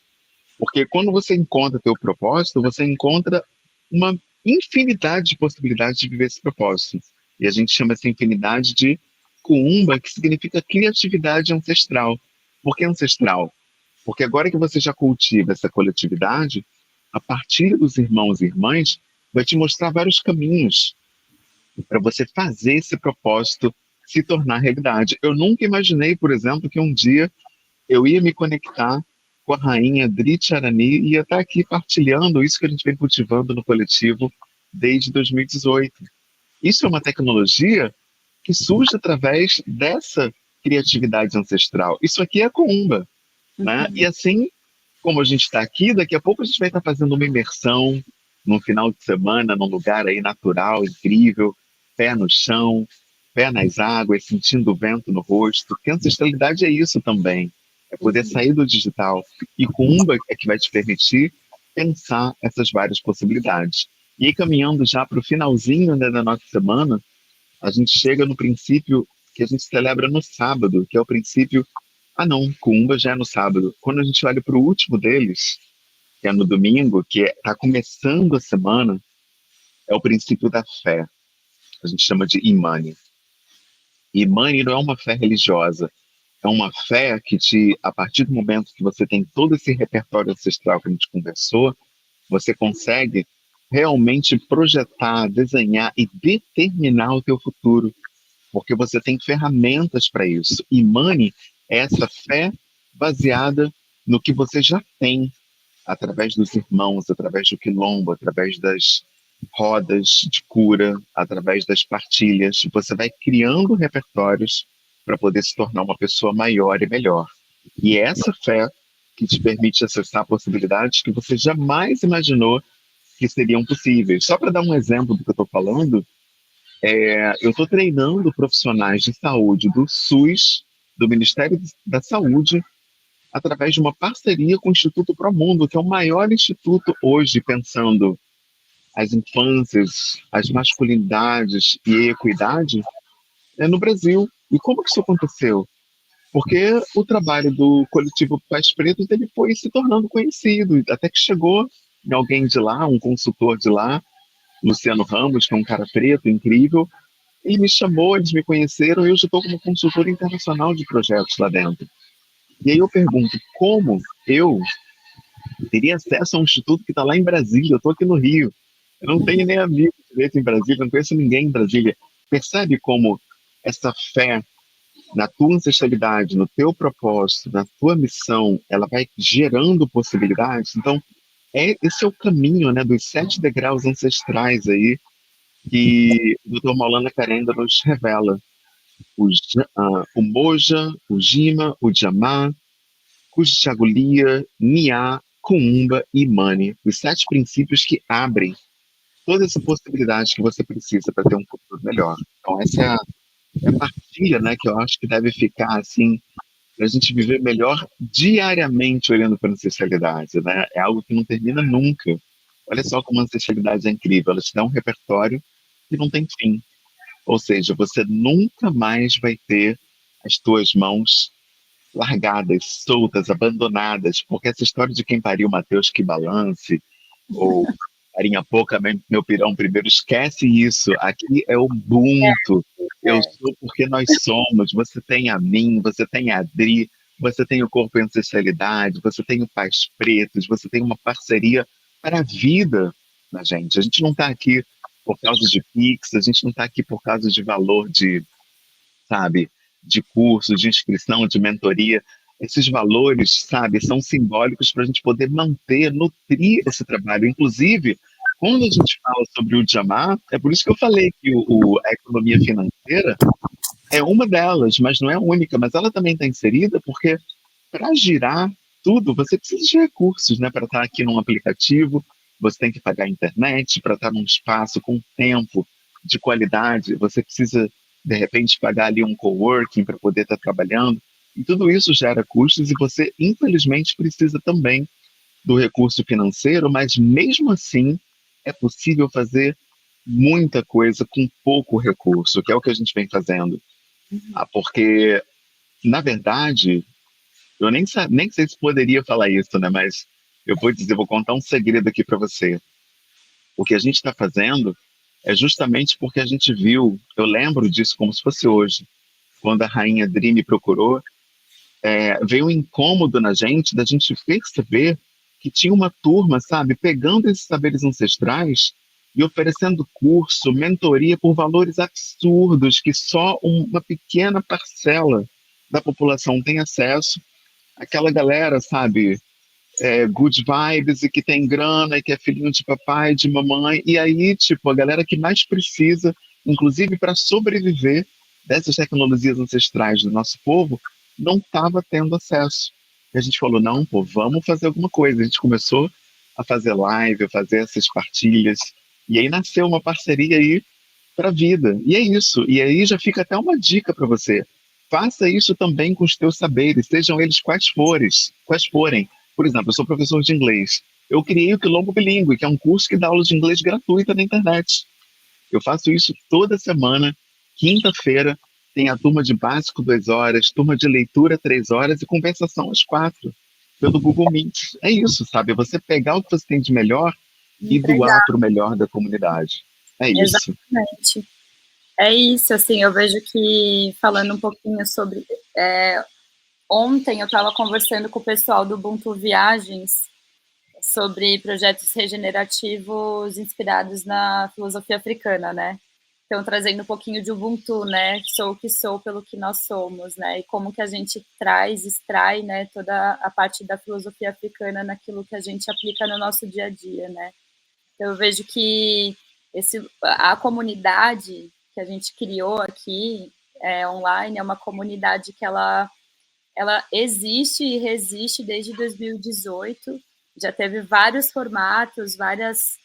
porque quando você encontra teu propósito, você encontra uma infinidade de possibilidades de viver esse propósito. E a gente chama essa infinidade de Kuumba, que significa criatividade ancestral. Por que ancestral? Porque agora que você já cultiva essa coletividade, a partir dos irmãos e irmãs, vai te mostrar vários caminhos para você fazer esse propósito se tornar realidade. Eu nunca imaginei, por exemplo, que um dia eu ia me conectar com a rainha Drit Arani e ia estar aqui partilhando isso que a gente vem cultivando no coletivo desde 2018. Isso é uma tecnologia que surge através dessa criatividade ancestral. Isso aqui é Kuumba, né? E assim como a gente está aqui, daqui a pouco a gente vai estar fazendo uma imersão num final de semana, num lugar aí natural, incrível, pé no chão, pé nas águas, sentindo o vento no rosto. Porque ancestralidade é isso também, é poder sair do digital. E Kuumba é que vai te permitir pensar essas várias possibilidades. E aí, caminhando já para o finalzinho, né, da nossa semana, a gente chega no princípio que a gente celebra no sábado, que é o princípio. Ah, não, Kuumba já é no sábado. Quando a gente olha para o último deles, que é no domingo, que está começando a semana, é o princípio da fé. A gente chama de Imani. Imani não é uma fé religiosa, é uma fé que a partir do momento que você tem todo esse repertório ancestral que a gente conversou, você consegue realmente projetar, desenhar e determinar o teu futuro, porque você tem ferramentas para isso. Imani é essa fé baseada no que você já tem, através dos irmãos, através do quilombo, através das rodas de cura, através das partilhas. Você vai criando repertórios para poder se tornar uma pessoa maior e melhor. E é essa fé que te permite acessar possibilidades que você jamais imaginou que seriam possíveis. Só para dar um exemplo do que eu estou falando, eu estou treinando profissionais de saúde do SUS, do Ministério da Saúde, através de uma parceria com o Instituto Promundo, que é o maior instituto hoje pensando as infâncias, as masculinidades e a equidade no Brasil. E como que isso aconteceu? Porque o trabalho do coletivo Pais Pretos ele foi se tornando conhecido, até que chegou em alguém de lá, um consultor de lá, Luciano Ramos, que é um cara preto incrível, ele me chamou, eles me conheceram e eu já estou como consultor internacional de projetos lá dentro. E aí eu pergunto, como eu teria acesso a um instituto que está lá em Brasília? Eu estou aqui no Rio. Eu não tenho nem amigo direito em Brasília, não conheço ninguém em Brasília. Percebe como essa fé na tua ancestralidade, no teu propósito, na tua missão, ela vai gerando possibilidades? Então, esse é o caminho, né, dos 7 degraus ancestrais aí que o Dr. Maulana Karenda nos revela. O Moja, o Jima, o Jamá, Kuchagulia, Niá, Kuumba e Mani, os 7 princípios que abrem toda essa possibilidade que você precisa para ter um futuro melhor. Então, essa é a partilha, né, que eu acho que deve ficar assim, para a gente viver melhor diariamente olhando para a ancestralidade, né? É algo que não termina nunca. Olha só como a ancestralidade é incrível, ela te dá um repertório que não tem fim. Ou seja, você nunca mais vai ter as tuas mãos largadas, soltas, abandonadas, porque essa história de quem pariu Mateus que balance, ou farinha pouca, meu pirão primeiro, esquece isso. Aqui é Ubuntu. Eu É, sou porque nós somos. Você tem a mim, você tem a Adri, você tem o Corpo e Ancestralidade, você tem o Pais Pretos, você tem uma parceria para a vida na gente. A gente não está aqui por causa de Pix, a gente não está aqui por causa de valor de, sabe, de curso, de inscrição, de mentoria. Esses valores, sabe, são simbólicos para a gente poder manter, nutrir esse trabalho. Inclusive, quando a gente fala sobre o Jamar, é por isso que eu falei que a economia financeira é uma delas, mas não é a única, mas ela também está inserida porque para girar tudo, você precisa de recursos, né? Para estar aqui num aplicativo, você tem que pagar a internet, para estar num espaço com tempo de qualidade, você precisa, de repente, pagar ali um coworking para poder estar trabalhando. E tudo isso gera custos e você, infelizmente, precisa também do recurso financeiro, mas mesmo assim é possível fazer muita coisa com pouco recurso, que é o que a gente vem fazendo. Porque, na verdade, eu nem sei se poderia falar isso, né? Mas eu vou dizer, vou contar um segredo aqui para você. O que a gente está fazendo é justamente porque a gente viu, eu lembro disso como se fosse hoje, quando a rainha Dri me procurou, veio um incômodo na gente da gente perceber que tinha uma turma, sabe, pegando esses saberes ancestrais e oferecendo curso, mentoria por valores absurdos que só uma pequena parcela da população tem acesso. Aquela galera, sabe, good vibes e que tem grana e que é filhinho de papai, de mamãe. E aí, tipo, a galera que mais precisa, inclusive para sobreviver dessas tecnologias ancestrais do nosso povo, não estava tendo acesso. E a gente falou, não, pô, vamos fazer alguma coisa. A gente começou a fazer live, a fazer essas partilhas. E aí nasceu uma parceria aí para a vida. E é isso. E aí já fica até uma dica para você. Faça isso também com os teus saberes, sejam eles quais forem. Por exemplo, eu sou professor de inglês. Eu criei o Quilombo Bilíngue, que é um curso que dá aula de inglês gratuita na internet. Eu faço isso toda semana, quinta-feira, tem a turma de básico 2 horas, turma de leitura 3 horas e conversação às 4, pelo Google Meet. É isso, sabe? É você pegar o que você tem de melhor e doar entregar, para o melhor da comunidade. É isso. exatamente. É isso, assim, eu vejo que, falando um pouquinho sobre... ontem eu estava conversando com o pessoal do Ubuntu Viagens sobre projetos regenerativos inspirados na filosofia africana, né? Então, trazendo um pouquinho de Ubuntu, né? Sou o que sou pelo que nós somos, né? E como que a gente extrai, né? Toda a parte da filosofia africana naquilo que a gente aplica no nosso dia a dia, né? Então, eu vejo que a comunidade que a gente criou aqui online é uma comunidade que ela existe e resiste desde 2018, já teve vários formatos, várias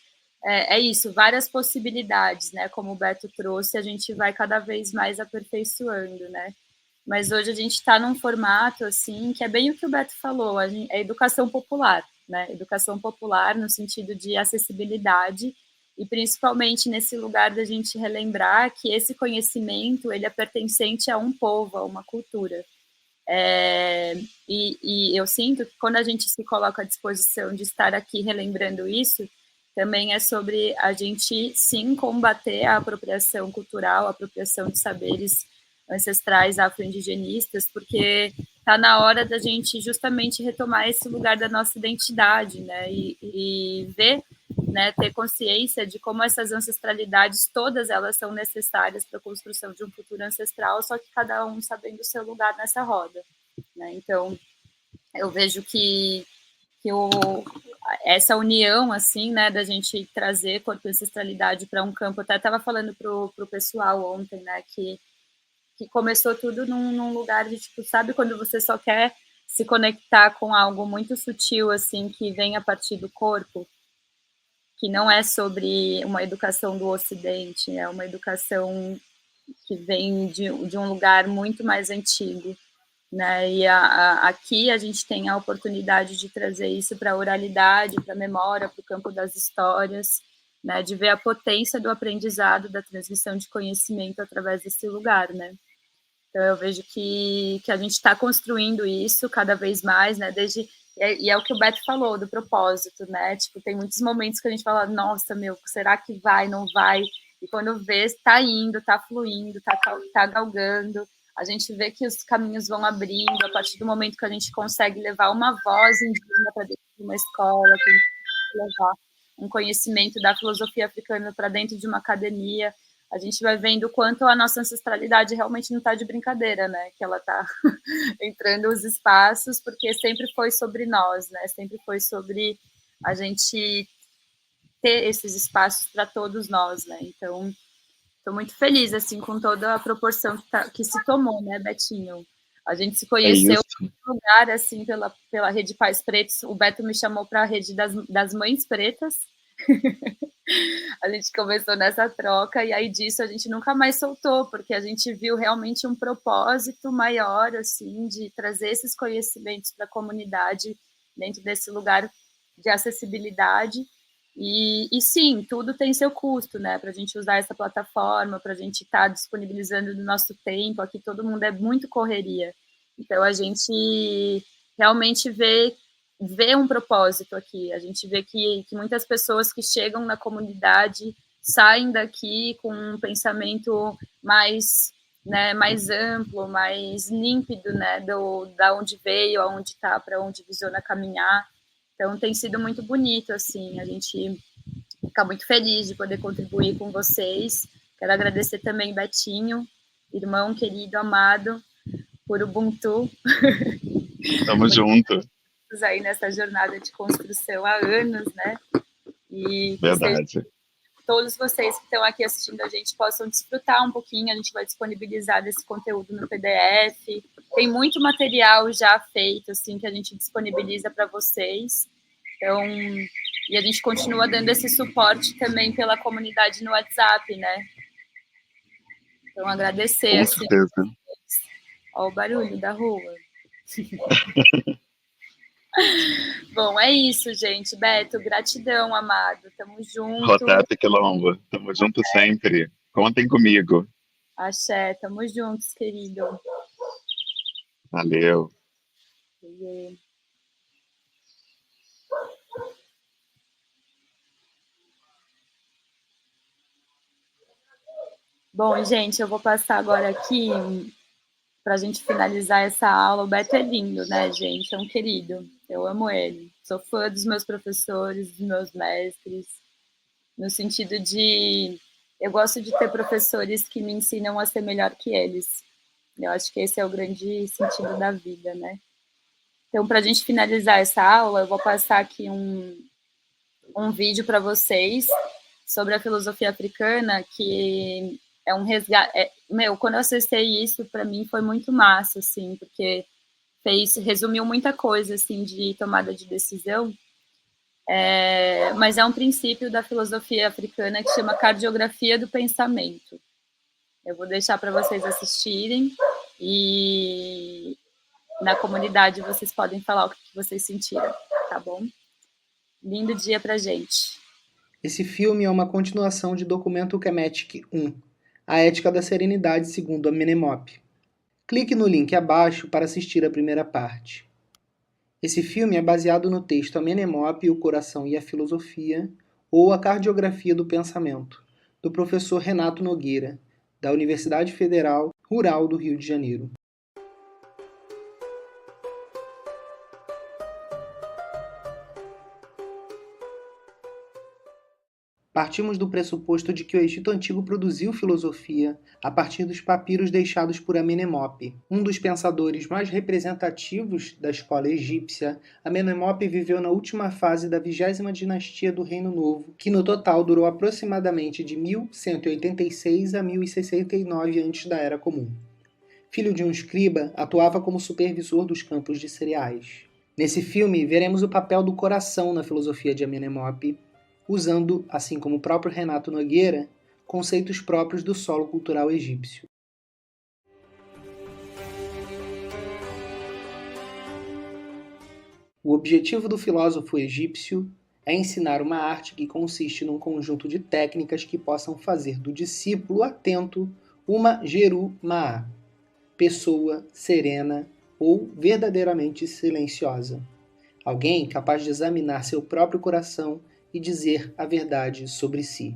possibilidades, né? Como o Beto trouxe, a gente vai cada vez mais aperfeiçoando, né? Mas hoje a gente está num formato assim que é bem o que o Beto falou, é educação popular, né? Educação popular no sentido de acessibilidade e principalmente nesse lugar da gente relembrar que esse conhecimento ele é pertencente a um povo, a uma cultura. E eu sinto que quando a gente se coloca à disposição de estar aqui relembrando isso, também é sobre a gente sim combater a apropriação cultural, a apropriação de saberes ancestrais afro-indigenistas, porque está na hora da gente justamente retomar esse lugar da nossa identidade, né? E ver, né, ter consciência de como essas ancestralidades, todas elas são necessárias para a construção de um futuro ancestral, só que cada um sabendo o seu lugar nessa roda, né? Então, eu vejo que essa união, assim, né, da gente trazer corpo e ancestralidade para um campo, eu até estava falando pro pessoal ontem, né, que começou tudo num lugar de, tipo, sabe quando você só quer se conectar com algo muito sutil, assim, que vem a partir do corpo, que não é sobre uma educação do Ocidente, é uma educação que vem de um lugar muito mais antigo, né? E aqui a gente tem a oportunidade de trazer isso para a oralidade, para a memória, para o campo das histórias, né, de ver a potência do aprendizado, da transmissão de conhecimento através desse lugar, né. Então eu vejo que a gente está construindo isso cada vez mais, né, e é o que o Beto falou, do propósito, né, tipo, tem muitos momentos que a gente fala, nossa, meu, será que vai, não vai? E quando vê, está indo, está fluindo, está galgando, a gente vê que os caminhos vão abrindo, a partir do momento que a gente consegue levar uma voz indígena para dentro de uma escola, que a gente consegue levar um conhecimento da filosofia africana para dentro de uma academia, a gente vai vendo o quanto a nossa ancestralidade realmente não está de brincadeira, né? Que ela está entrando nos espaços, porque sempre foi sobre nós, né? Sempre foi sobre a gente ter esses espaços para todos nós, né? Então, estou muito feliz, assim, com toda a proporção que se tomou, né, Betinho? A gente se conheceu no lugar, assim, pela Rede Pais Pretos. O Beto me chamou para a Rede das Mães Pretas. A gente começou nessa troca e aí disso a gente nunca mais soltou, porque a gente viu realmente um propósito maior, assim, de trazer esses conhecimentos para a comunidade dentro desse lugar de acessibilidade. E sim, tudo tem seu custo, né? Para a gente usar essa plataforma, para a gente estar disponibilizando do nosso tempo. Aqui todo mundo é muito correria. Então a gente realmente vê um propósito aqui. A gente vê que muitas pessoas que chegam na comunidade saem daqui com um pensamento mais, né, mais amplo, mais límpido, né, da onde veio, aonde está, para onde visiona caminhar. Então tem sido muito bonito, assim, a gente fica muito feliz de poder contribuir com vocês. Quero agradecer também Betinho, irmão querido, amado, por Ubuntu. Tamo junto. Aí nessa jornada de construção há anos, né? E Verdade. Todos vocês que estão aqui assistindo a gente possam desfrutar um pouquinho. A gente vai disponibilizar esse conteúdo no PDF. Tem muito material já feito, assim, que a gente disponibiliza para vocês. Então, e a gente continua dando esse suporte também pela comunidade no WhatsApp, né? Então, agradecer. Com assim, certeza. ó, o barulho da rua. Bom, é isso, gente. Beto, gratidão, amado. Tamo junto. Rotap Quilombo. Tamo junto sempre. Contem comigo. Axé, tamo juntos, querido. Valeu. Bom, gente, eu vou passar agora aqui para a gente finalizar essa aula. O Beto é lindo, né, gente? É um querido. Eu amo ele. Sou fã dos meus professores, dos meus mestres, no sentido de eu gosto de ter professores que me ensinam a ser melhor que eles. Eu acho que esse é o grande sentido da vida, né? Então, para a gente finalizar essa aula, eu vou passar aqui um vídeo para vocês sobre a filosofia africana, que é um resgate. Quando eu acessei isso, para mim foi muito massa, assim, porque resumiu muita coisa, assim, de tomada de decisão. Mas é um princípio da filosofia africana que chama cardiografia do pensamento. Eu vou deixar para vocês assistirem e na comunidade vocês podem falar o que vocês sentiram, tá bom? Lindo dia pra gente. Esse filme é uma continuação de Documento Kemetic 1, A Ética da Serenidade segundo Amenemop. Clique no link abaixo para assistir a primeira parte. Esse filme é baseado no texto Amenemop, o Coração e a Filosofia, ou A Cardiografia do Pensamento, do professor Renato Nogueira, da Universidade Federal Rural do Rio de Janeiro. Partimos do pressuposto de que o Egito Antigo produziu filosofia a partir dos papiros deixados por Amenemop. Um dos pensadores mais representativos da escola egípcia, Amenemop viveu na última fase da 20ª dinastia do Reino Novo, que no total durou aproximadamente de 1186 a 1069 antes da Era Comum. Filho de um escriba, atuava como supervisor dos campos de cereais. Nesse filme, veremos o papel do coração na filosofia de Amenemop, usando, assim como o próprio Renato Nogueira, conceitos próprios do solo cultural egípcio. O objetivo do filósofo egípcio é ensinar uma arte que consiste num conjunto de técnicas que possam fazer do discípulo atento uma Jeru-Maá, pessoa serena ou verdadeiramente silenciosa. Alguém capaz de examinar seu próprio coração e dizer a verdade sobre si.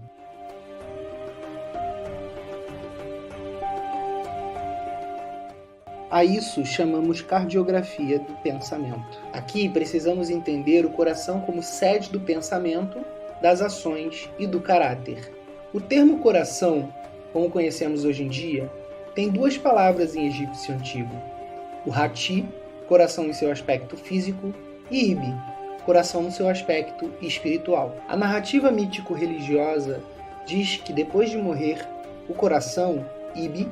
A isso chamamos cardiografia do pensamento. Aqui precisamos entender o coração como sede do pensamento, das ações e do caráter. O termo coração, como conhecemos hoje em dia, tem duas palavras em egípcio antigo. O hati, coração em seu aspecto físico, e ibi, coração no seu aspecto espiritual. A narrativa mítico-religiosa diz que depois de morrer, o coração, ibi,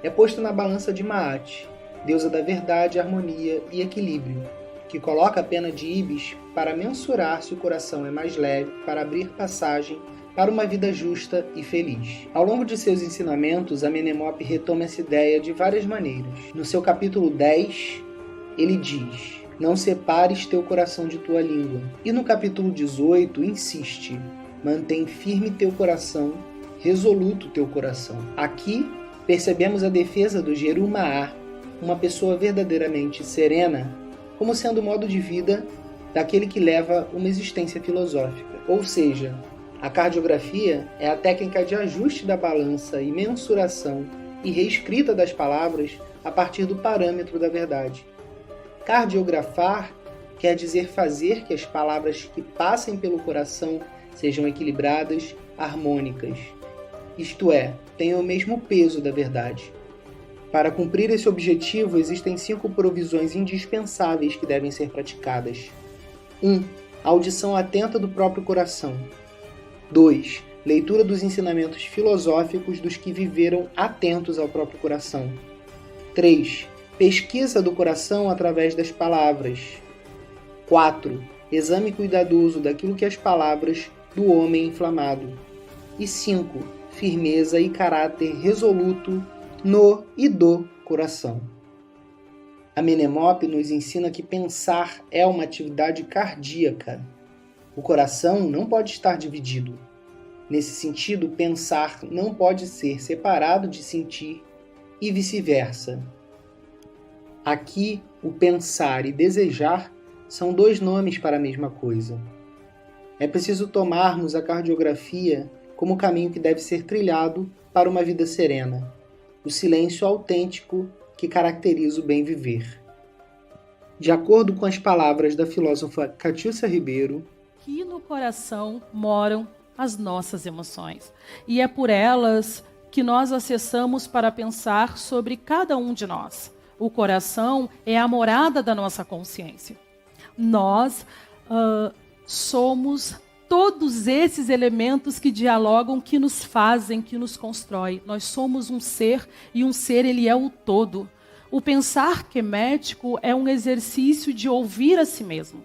é posto na balança de Maat, deusa da verdade, harmonia e equilíbrio, que coloca a pena de Ibis para mensurar se o coração é mais leve, para abrir passagem para uma vida justa e feliz. Ao longo de seus ensinamentos, Amenemop retoma essa ideia de várias maneiras. No seu capítulo 10, ele diz: não separes teu coração de tua língua. E no capítulo 18, insiste: mantém firme teu coração, resoluto teu coração. Aqui, percebemos a defesa do Jeru-Maá, uma pessoa verdadeiramente serena, como sendo o modo de vida daquele que leva uma existência filosófica. Ou seja, a cardiografia é a técnica de ajuste da balança e mensuração e reescrita das palavras a partir do parâmetro da verdade. Cardiografar quer dizer fazer que as palavras que passem pelo coração sejam equilibradas, harmônicas. Isto é, tenham o mesmo peso da verdade. Para cumprir esse objetivo, existem 5 provisões indispensáveis que devem ser praticadas. 1. Audição atenta do próprio coração. 2. Leitura dos ensinamentos filosóficos dos que viveram atentos ao próprio coração. 3. Pesquisa do coração através das palavras. 4. Exame cuidadoso daquilo que as palavras do homem inflamado. E 5. Firmeza e caráter resoluto no e do coração. Amenemop nos ensina que pensar é uma atividade cardíaca. O coração não pode estar dividido. Nesse sentido, pensar não pode ser separado de sentir e vice-versa. Aqui, o pensar e desejar são 2 nomes para a mesma coisa. É preciso tomarmos a cardiografia como o caminho que deve ser trilhado para uma vida serena, o silêncio autêntico que caracteriza o bem viver. De acordo com as palavras da filósofa Catiúcia Ribeiro, que no coração moram as nossas emoções, e é por elas que nós acessamos para pensar sobre cada um de nós. O coração é a morada da nossa consciência. Nós somos todos esses elementos que dialogam, que nos fazem, que nos constroem. Nós somos um ser, e um ser ele é o todo. O pensar quemético é um exercício de ouvir a si mesmo.